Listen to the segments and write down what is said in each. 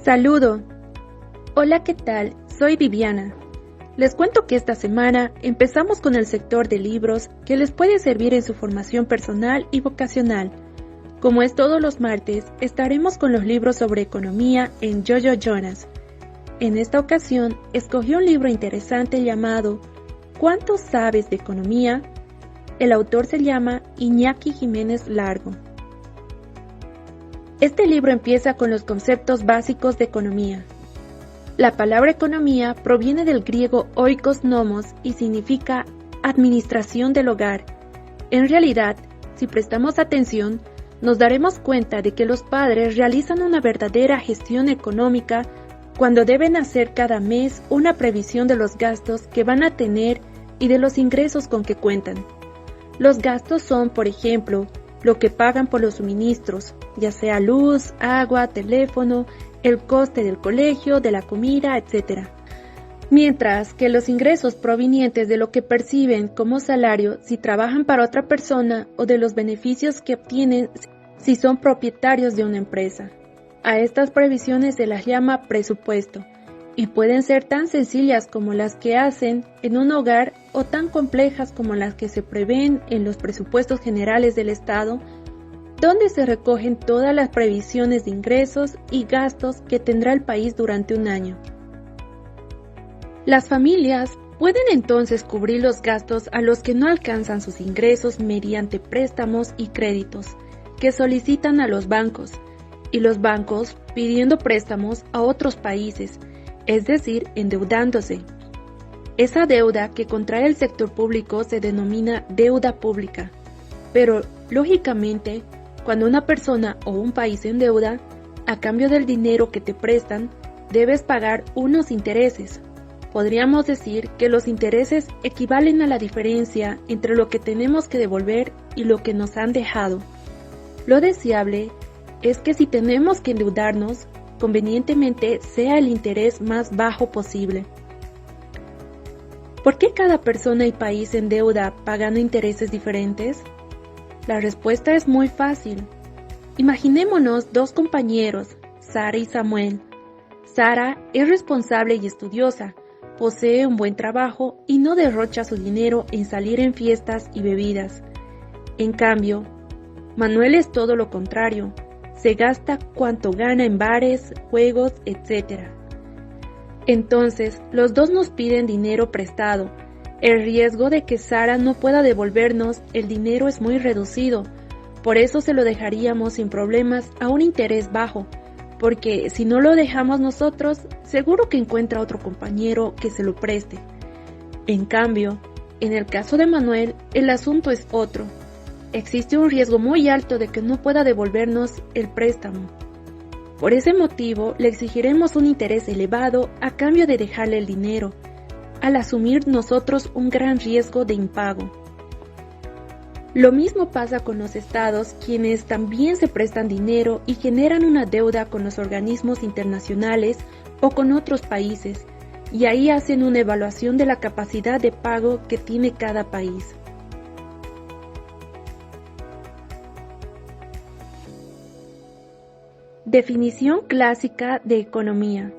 Saludo. Hola, ¿qué tal? Soy Viviana. Les cuento que esta semana empezamos con el sector de libros que les puede servir en su formación personal y vocacional. Como es todos los martes, estaremos con los libros sobre economía en Jojo Jonas. En esta ocasión, escogí un libro interesante llamado ¿Cuánto sabes de economía? El autor se llama Iñaki Jiménez Largo. Este libro empieza con los conceptos básicos de economía. La palabra economía proviene del griego oikos nomos y significa administración del hogar. En realidad, si prestamos atención, nos daremos cuenta de que los padres realizan una verdadera gestión económica cuando deben hacer cada mes una previsión de los gastos que van a tener y de los ingresos con que cuentan. Los gastos son, por ejemplo, lo que pagan por los suministros, ya sea luz, agua, teléfono, el coste del colegio, de la comida, etc. Mientras que los ingresos provenientes de lo que perciben como salario si trabajan para otra persona o de los beneficios que obtienen si son propietarios de una empresa. A estas previsiones se las llama presupuesto y pueden ser tan sencillas como las que hacen en un hogar o tan complejas como las que se prevén en los presupuestos generales del Estado, donde se recogen todas las previsiones de ingresos y gastos que tendrá el país durante un año. Las familias pueden entonces cubrir los gastos a los que no alcanzan sus ingresos mediante préstamos y créditos que solicitan a los bancos, y los bancos pidiendo préstamos a otros países, es decir, endeudándose. Esa deuda que contrae el sector público se denomina deuda pública, pero, lógicamente, cuando una persona o un país se endeuda, a cambio del dinero que te prestan, debes pagar unos intereses. Podríamos decir que los intereses equivalen a la diferencia entre lo que tenemos que devolver y lo que nos han dejado. Lo deseable es que si tenemos que endeudarnos, convenientemente sea el interés más bajo posible. ¿Por qué cada persona y país se endeuda pagando intereses diferentes? La respuesta es muy fácil. Imaginémonos dos compañeros, Sara y Samuel. Sara es responsable y estudiosa, posee un buen trabajo y no derrocha su dinero en salir en fiestas y bebidas. En cambio, Manuel es todo lo contrario. Se gasta cuanto gana en bares, juegos, etc. Entonces, los dos nos piden dinero prestado. El riesgo de que Sara no pueda devolvernos el dinero es muy reducido, por eso se lo dejaríamos sin problemas a un interés bajo, porque si no lo dejamos nosotros, seguro que encuentra otro compañero que se lo preste. En cambio, en el caso de Manuel, el asunto es otro. Existe un riesgo muy alto de que no pueda devolvernos el préstamo. Por ese motivo, le exigiremos un interés elevado a cambio de dejarle el dinero, al asumir nosotros un gran riesgo de impago. Lo mismo pasa con los estados, quienes también se prestan dinero y generan una deuda con los organismos internacionales o con otros países, y ahí hacen una evaluación de la capacidad de pago que tiene cada país. Definición clásica de economía.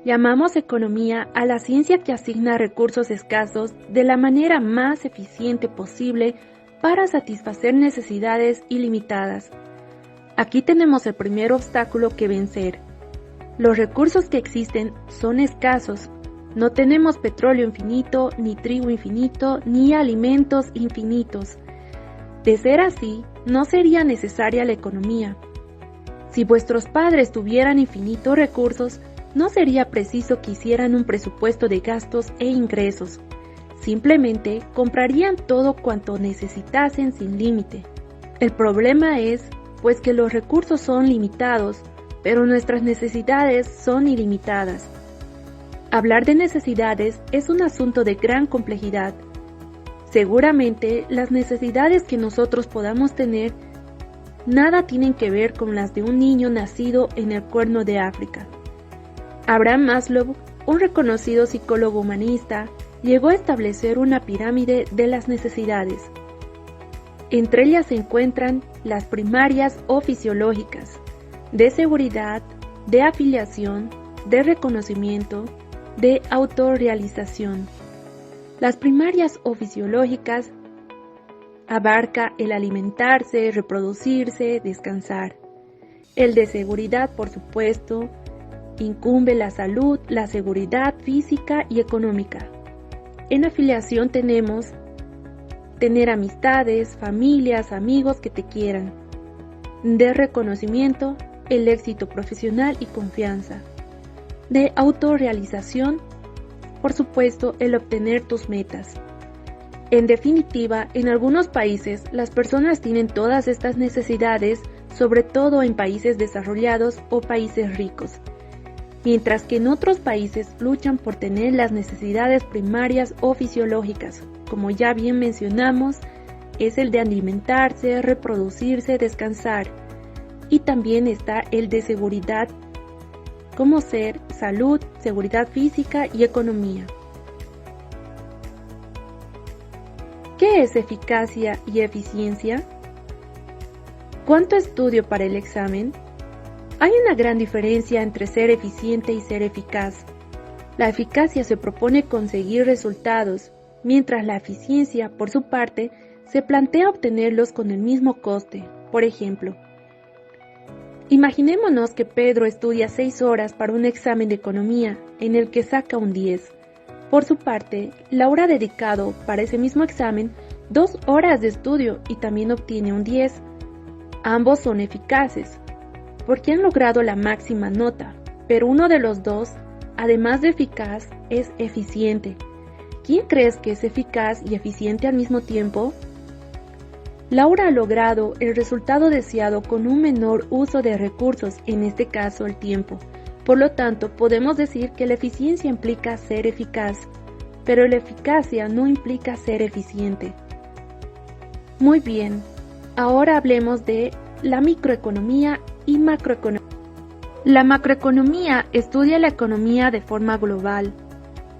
Llamamos economía a la ciencia que asigna recursos escasos de la manera más eficiente posible para satisfacer necesidades ilimitadas. Aquí tenemos el primer obstáculo que vencer. Los recursos que existen son escasos. No tenemos petróleo infinito, ni trigo infinito, ni alimentos infinitos. De ser así, no sería necesaria la economía. Si vuestros padres tuvieran infinitos recursos, no sería preciso que hicieran un presupuesto de gastos e ingresos. Simplemente comprarían todo cuanto necesitasen sin límite. El problema es, pues, que los recursos son limitados, pero nuestras necesidades son ilimitadas. Hablar de necesidades es un asunto de gran complejidad. Seguramente, las necesidades que nosotros podamos tener nada tienen que ver con las de un niño nacido en el Cuerno de África. Abraham Maslow, un reconocido psicólogo humanista, llegó a establecer una pirámide de las necesidades. Entre ellas se encuentran las primarias o fisiológicas, de seguridad, de afiliación, de reconocimiento, de autorrealización. Las primarias o fisiológicas abarca el alimentarse, reproducirse, descansar. El de seguridad, por supuesto, incumbe la salud, la seguridad física y económica. En afiliación tenemos tener amistades, familias, amigos que te quieran. De reconocimiento, el éxito profesional y confianza. De autorrealización, por supuesto, el obtener tus metas. En definitiva, en algunos países las personas tienen todas estas necesidades, sobre todo en países desarrollados o países ricos, mientras que en otros países luchan por tener las necesidades primarias o fisiológicas, como ya bien mencionamos, es el de alimentarse, reproducirse, descansar, y también está el de seguridad, como ser, salud, seguridad física y economía. ¿Qué es eficacia y eficiencia? ¿Cuánto estudio para el examen? Hay una gran diferencia entre ser eficiente y ser eficaz. La eficacia se propone conseguir resultados, mientras la eficiencia, por su parte, se plantea obtenerlos con el mismo coste. Por ejemplo, imaginémonos que Pedro estudia 6 horas para un examen de economía en el que saca un 10. Por su parte, Laura ha dedicado para ese mismo examen 2 horas de estudio y también obtiene un 10. Ambos son eficaces, porque han logrado la máxima nota, pero uno de los dos, además de eficaz, es eficiente. ¿Quién crees que es eficaz y eficiente al mismo tiempo? Laura ha logrado el resultado deseado con un menor uso de recursos, en este caso el tiempo. Por lo tanto, podemos decir que la eficiencia implica ser eficaz, pero la eficacia no implica ser eficiente. Muy bien, ahora hablemos de la microeconomía y macroeconomía. La macroeconomía estudia la economía de forma global.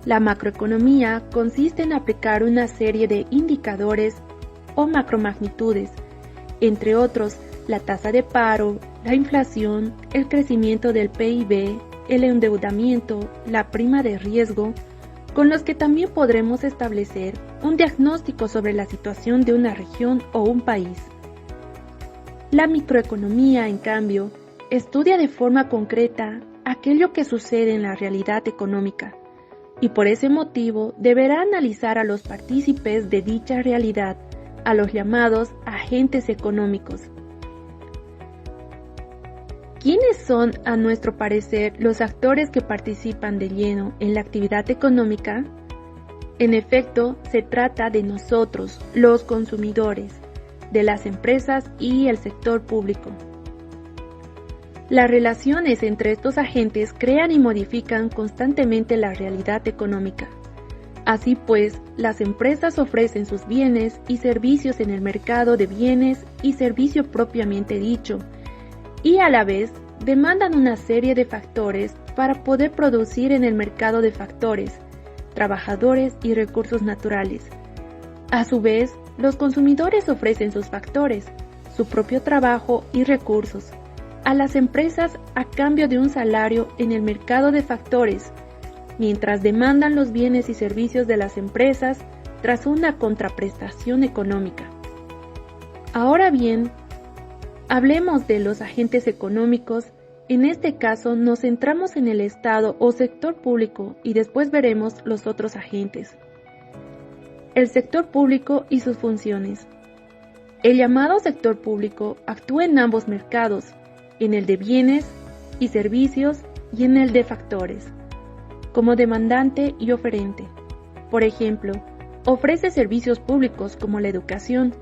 La macroeconomía consiste en aplicar una serie de indicadores o macromagnitudes, entre otros la tasa de paro, la inflación, el crecimiento del PIB, el endeudamiento, la prima de riesgo, con los que también podremos establecer un diagnóstico sobre la situación de una región o un país. La microeconomía, en cambio, estudia de forma concreta aquello que sucede en la realidad económica, y por ese motivo deberá analizar a los partícipes de dicha realidad, a los llamados agentes económicos. ¿Quiénes son, a nuestro parecer, los actores que participan de lleno en la actividad económica? En efecto, se trata de nosotros, los consumidores, de las empresas y el sector público. Las relaciones entre estos agentes crean y modifican constantemente la realidad económica. Así pues, las empresas ofrecen sus bienes y servicios en el mercado de bienes y servicio propiamente dicho, y a la vez demandan una serie de factores para poder producir en el mercado de factores, trabajadores y recursos naturales. A su vez, los consumidores ofrecen sus factores, su propio trabajo y recursos, a las empresas a cambio de un salario en el mercado de factores, mientras demandan los bienes y servicios de las empresas tras una contraprestación económica. Ahora bien, hablemos de los agentes económicos. En este caso nos centramos en el Estado o sector público y después veremos los otros agentes. El sector público y sus funciones. El llamado sector público actúa en ambos mercados, en el de bienes y servicios y en el de factores, como demandante y oferente. Por ejemplo, ofrece servicios públicos como la educación,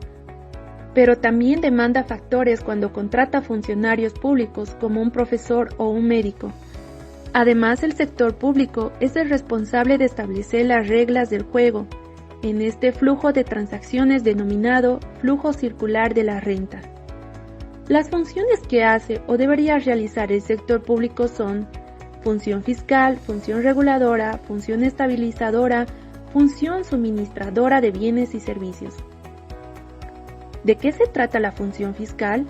pero también demanda factores cuando contrata funcionarios públicos como un profesor o un médico. Además, el sector público es el responsable de establecer las reglas del juego en este flujo de transacciones denominado flujo circular de la renta. Las funciones que hace o debería realizar el sector público son función fiscal, función reguladora, función estabilizadora, función suministradora de bienes y servicios. ¿De qué se trata la función fiscal?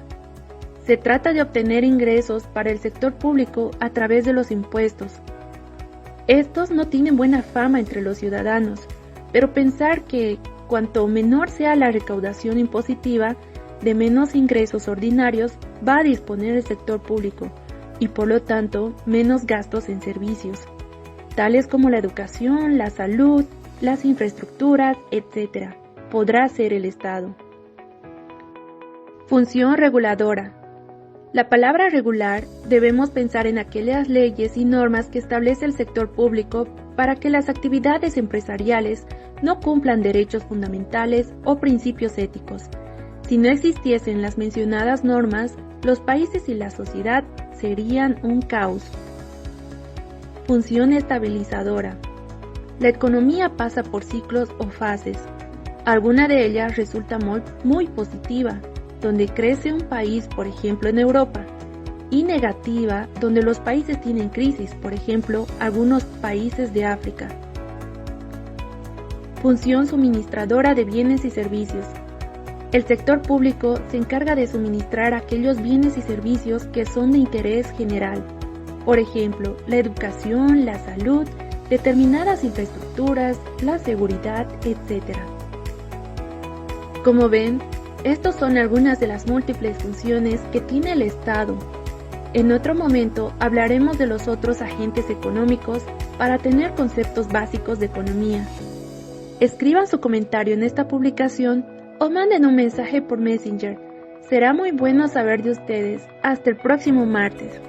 Se trata de obtener ingresos para el sector público a través de los impuestos. Estos no tienen buena fama entre los ciudadanos, pero pensar que cuanto menor sea la recaudación impositiva, de menos ingresos ordinarios va a disponer el sector público y por lo tanto menos gastos en servicios, tales como la educación, la salud, las infraestructuras, etc. Podrá ser el Estado. Función reguladora. La palabra regular debemos pensar en aquellas leyes y normas que establece el sector público para que las actividades empresariales no cumplan derechos fundamentales o principios éticos. Si no existiesen las mencionadas normas, los países y la sociedad serían un caos. Función estabilizadora. La economía pasa por ciclos o fases. Alguna de ellas resulta muy positiva, donde crece un país, por ejemplo en Europa, y negativa, donde los países tienen crisis, por ejemplo, algunos países de África. Función suministradora de bienes y servicios. El sector público se encarga de suministrar aquellos bienes y servicios que son de interés general, por ejemplo, la educación, la salud, determinadas infraestructuras, la seguridad, etc. Como ven, estas son algunas de las múltiples funciones que tiene el Estado. En otro momento hablaremos de los otros agentes económicos para tener conceptos básicos de economía. Escriban su comentario en esta publicación o manden un mensaje por Messenger. Será muy bueno saber de ustedes. Hasta el próximo martes.